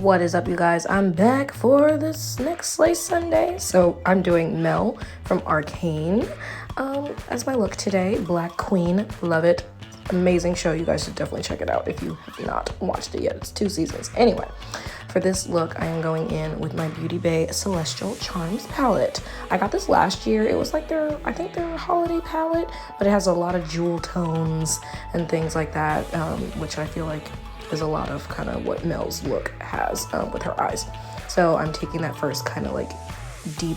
What is up, you guys? I'm back for this next Slay Sunday. So I'm doing MEL from Arcane as my look today. Black Queen, love it. Amazing show. You guys should definitely check it out if you have not watched it yet. It's 2 seasons. Anyway, for this look, I am going in with my Beauty Bay Celestial Charms palette. I got this last year. It was like I think their holiday palette, but it has a lot of jewel tones and things like that, which I feel like is a lot of kind of what Mel's look has with her eyes. So I'm taking that first kind of like deep,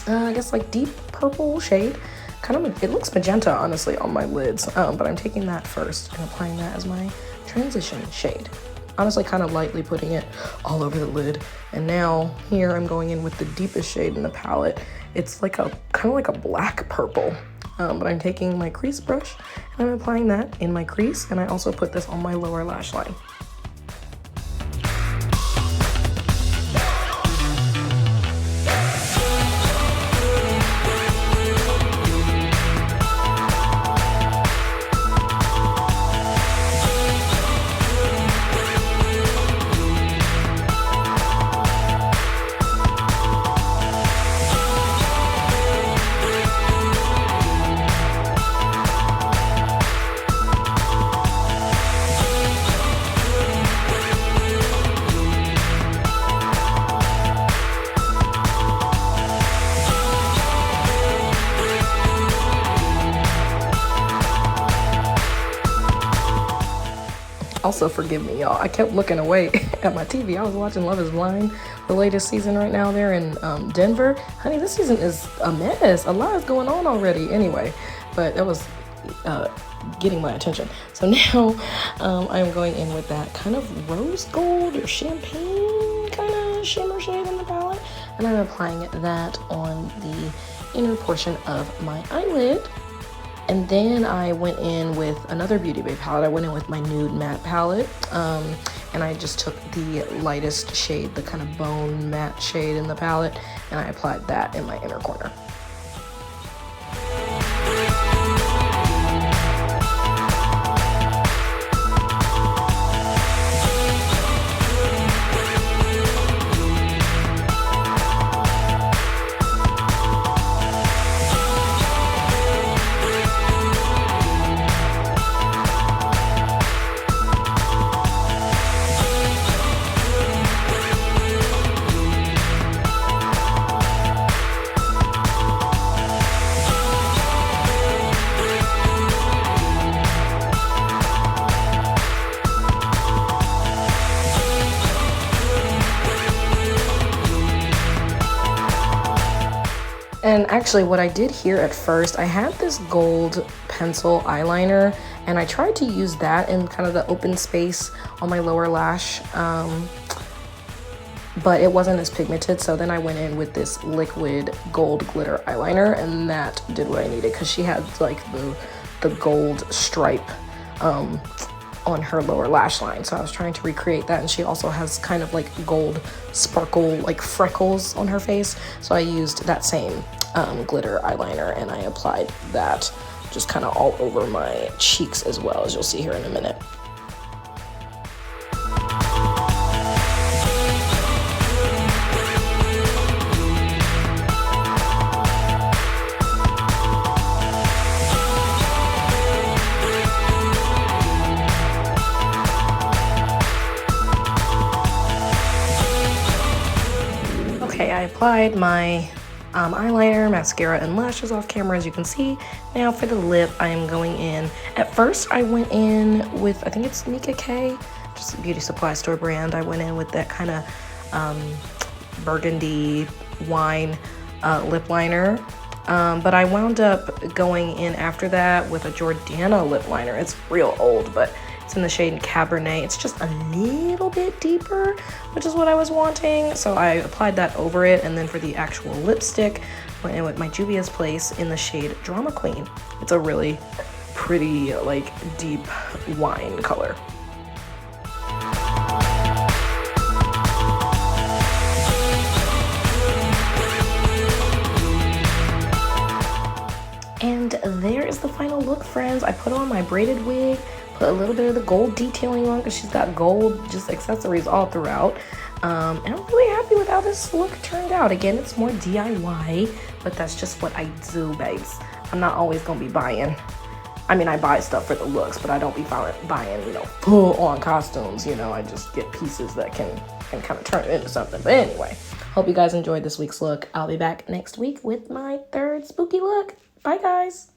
I guess like deep purple shade. Kind of, it looks magenta honestly on my lids, but I'm taking that first and applying that as my transition shade. Honestly, kind of lightly putting it all over the lid. And now here I'm going in with the deepest shade in the palette. It's like a kind of like a black purple. But I'm taking my crease brush and I'm applying that in my crease, and I also put this on my lower lash line. Also, forgive me, y'all. I kept looking away at my TV. I was watching Love is Blind, the latest season right now there in Denver. Honey, this season is a mess. A lot is going on already anyway, but that was getting my attention. So now I'm going in with that kind of rose gold or champagne kind of shimmer shade in the palette, and I'm applying that on the inner portion of my eyelid. And then I went in with another Beauty Bay palette. I went in with my nude matte palette, and I just took the lightest shade, the kind of bone matte shade in the palette, and I applied that in my inner corner. And actually what I did here at first, I had this gold pencil eyeliner, and I tried to use that in kind of the open space on my lower lash, but it wasn't as pigmented. So then I went in with this liquid gold glitter eyeliner, and that did what I needed, because she had like the gold stripe on her lower lash line. So I was trying to recreate that, and she also has kind of like gold sparkle like freckles on her face. So I used that same glitter eyeliner, and I applied that just kind of all over my cheeks as well, as you'll see here in a minute. Okay, I applied my eyeliner, mascara, and lashes off camera, as you can see. Now for the lip, I am going in. At first, I went in with, I think it's Mika K, just a beauty supply store brand. I went in with that kind of burgundy wine lip liner. But I wound up going in after that with a Jordana lip liner. It's real old, but it's in the shade Cabernet. It's just a little bit deeper, which is what I was wanting. So I applied that over it, and then for the actual lipstick, went in with my Juvia's Place in the shade Drama Queen. It's a really pretty, like, deep wine color. And there is the final look, friends. I put on my braided wig Put a little bit of the gold detailing on because she's got gold just accessories all throughout. And I'm really happy with how this look turned out. Again, it's more DIY, but that's just what I do, babes. I'm not always gonna be buying. I mean, I buy stuff for the looks, but I don't be buying, you know, full-on costumes. You know, I just get pieces that can kind of turn it into something. But anyway, hope you guys enjoyed this week's look. I'll be back next week with my third spooky look. Bye, guys.